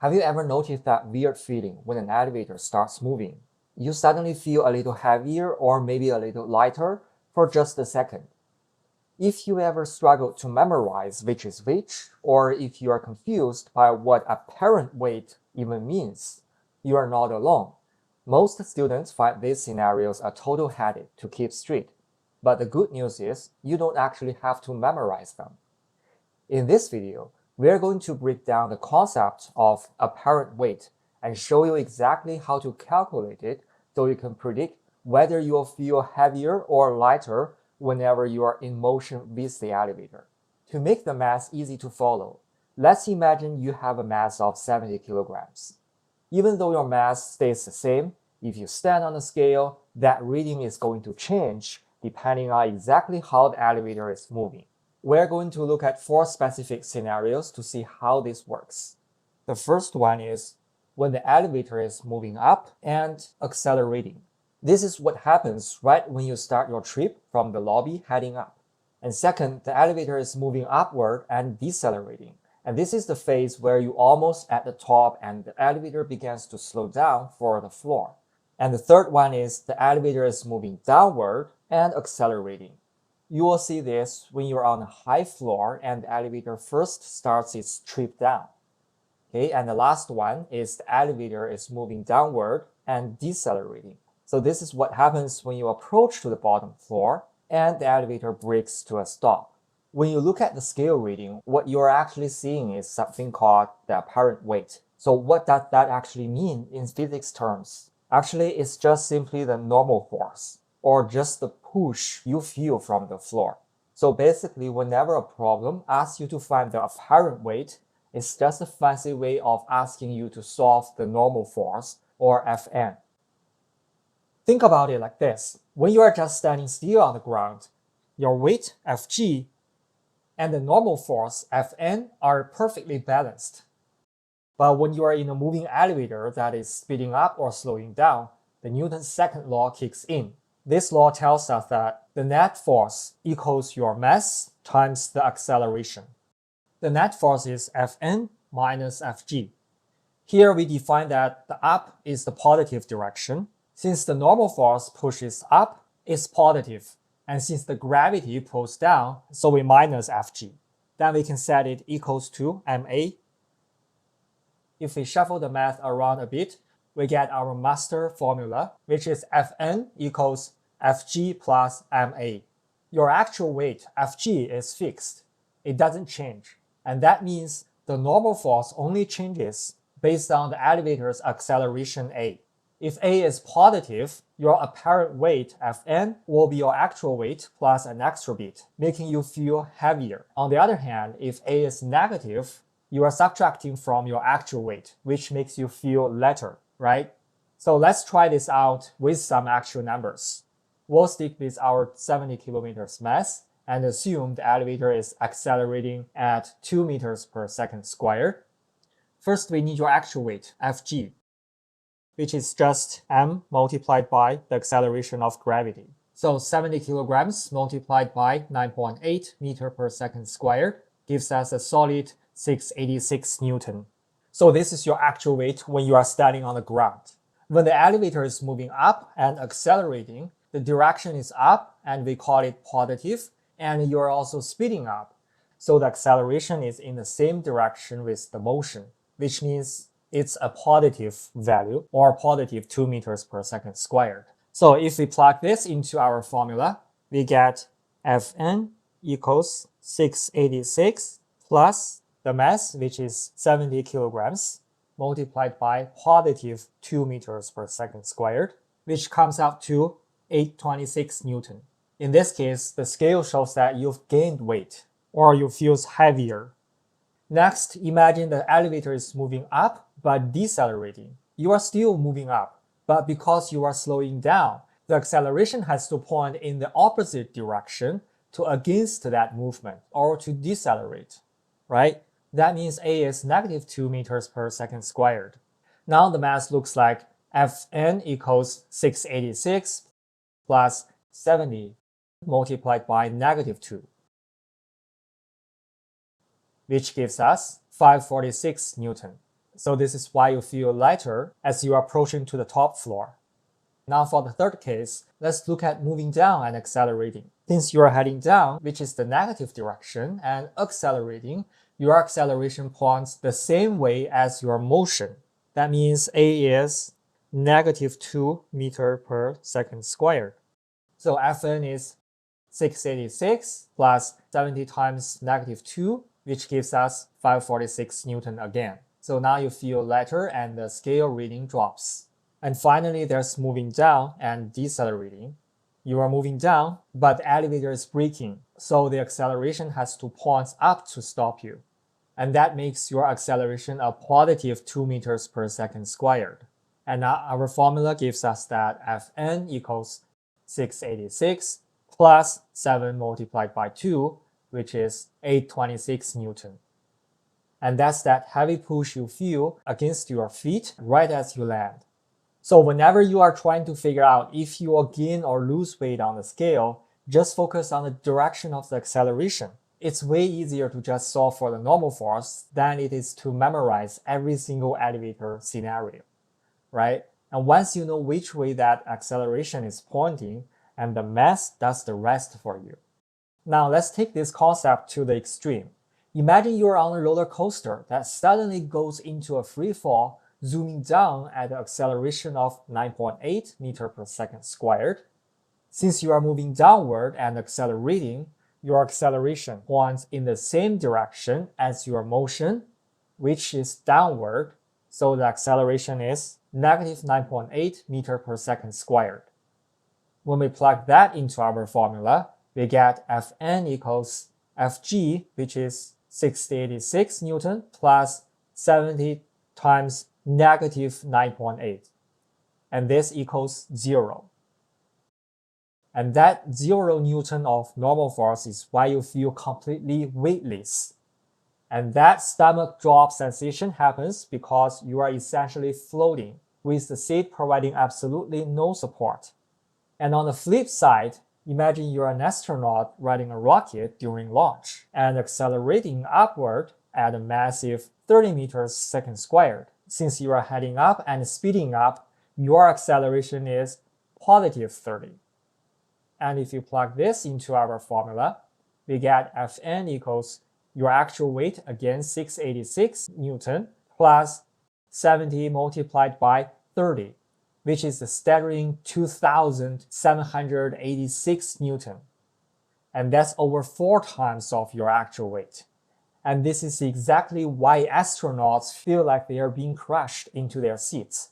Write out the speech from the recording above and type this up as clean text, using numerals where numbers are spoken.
Have you ever noticed that weird feeling when an elevator starts moving? You suddenly feel a little heavier or maybe a little lighter for just a second. If you ever struggle to memorize which is which, or if you are confused by what apparent weight even means, you are not alone. Most students find these scenarios a total headache to keep straight. But the good news is you don't actually have to memorize them. In this video, we are going to break down the concept of apparent weight and show you exactly how to calculate it so you can predict whether you will feel heavier or lighter whenever you are in motion with the elevator. To make the math easy to follow, let's imagine you have a mass of 70 kilograms. Even though your mass stays the same, if you stand on the scale, that reading is going to change depending on exactly how the elevator is moving. We're going to look at 4 specific scenarios to see how this works. The first one is when the elevator is moving up and accelerating. This is what happens right when you start your trip from the lobby heading up. And second, the elevator is moving upward and decelerating. And this is the phase where you're almost at the top and the elevator begins to slow down for the floor. And the third one is the elevator is moving downward and accelerating. You will see this when you're on a high floor and the elevator first starts its trip down. Okay, and the last one is the elevator is moving downward and decelerating. So this is what happens when you approach to the bottom floor and the elevator brakes to a stop. When you look at the scale reading, what you're actually seeing is something called the apparent weight. So what does that actually mean in physics terms? Actually, it's just simply the normal force, or just the push you feel from the floor. So basically, whenever a problem asks you to find the apparent weight, it's just a fancy way of asking you to solve the normal force, or Fn. Think about it like this. When you are just standing still on the ground, your weight, Fg, and the normal force, Fn, are perfectly balanced. But when you are in a moving elevator that is speeding up or slowing down, the Newton's second law kicks in. This law tells us that the net force equals your mass times the acceleration. The net force is Fn minus Fg. Here we define that the up is the positive direction. Since the normal force pushes up, it's positive. And since the gravity pulls down, so we minus Fg. Then we can set it equals to ma. If we shuffle the math around a bit, we get our master formula, which is Fn equals Fg plus ma. Your actual weight, Fg, is fixed. It doesn't change. And that means the normal force only changes based on the elevator's acceleration a. If a is positive, your apparent weight, Fn, will be your actual weight plus an extra bit, making you feel heavier. On the other hand, if a is negative, you are subtracting from your actual weight, which makes you feel lighter, right? So let's try this out with some actual numbers. We'll stick with our 70 kilometers mass and assume the elevator is accelerating at 2 meters per second squared. First, we need your actual weight, Fg, which is just m multiplied by the acceleration of gravity. So 70 kilograms multiplied by 9.8 meter per second squared gives us a solid 686 Newton. So this is your actual weight when you are standing on the ground. When the elevator is moving up and accelerating, the direction is up and we call it positive, and you are also speeding up. So the acceleration is in the same direction with the motion, which means it's a positive value, or positive 2 meters per second squared. So if we plug this into our formula, we get Fn equals 686 plus the mass, which is 70 kilograms, multiplied by positive 2 meters per second squared, which comes out to 826 Newton. In this case, the scale shows that you've gained weight, or you feel heavier. Next, imagine the elevator is moving up but decelerating. You are still moving up, but because you are slowing down, the acceleration has to point in the opposite direction to against that movement, or to decelerate, right? That means a is negative 2 meters per second squared. Now the mass looks like Fn equals 686 plus 70 multiplied by negative 2, which gives us 546 Newton. So this is why you feel lighter as you are approaching to the top floor. Now for the third case, let's look at moving down and accelerating. Since you are heading down, which is the negative direction, and accelerating, your acceleration points the same way as your motion. That means A is negative 2 meters per second squared. So Fn is 686 plus 70 times negative 2, which gives us 546 Newton again. So now you feel lighter and the scale reading drops. And finally, there's moving down and decelerating. You are moving down, but the elevator is braking, so the acceleration has to point up to stop you. And that makes your acceleration a positive 2 meters per second squared. And now our formula gives us that Fn equals 686 plus 7 multiplied by 2, which is 826 Newton. And that's that heavy push you feel against your feet right as you land. So whenever you are trying to figure out if you will gain or lose weight on the scale, just focus on the direction of the acceleration. It's way easier to just solve for the normal force than it is to memorize every single elevator scenario, right? And once you know which way that acceleration is pointing, and the math does the rest for you. Now let's take this concept to the extreme. Imagine you're on a roller coaster that suddenly goes into a free fall, zooming down at an acceleration of 9.8 meters per second squared. Since you are moving downward and accelerating, your acceleration points in the same direction as your motion, which is downward, so the acceleration is negative 9.8 meters per second squared. When we plug that into our formula, we get Fn equals Fg, which is 686 Newton plus 70 times negative 9.8. And this equals 0. And that 0 Newton of normal force is why you feel completely weightless. And that stomach drop sensation happens because you are essentially floating, with the seat providing absolutely no support. And on the flip side, imagine you're an astronaut riding a rocket during launch and accelerating upward at a massive 30 meters second squared. Since you are heading up and speeding up, your acceleration is positive 30. And if you plug this into our formula, we get Fn equals your actual weight, again 686 Newton, plus 70 multiplied by 30, which is a staggering 2,786 Newton. And that's over 4 times of your actual weight. And this is exactly why astronauts feel like they are being crushed into their seats.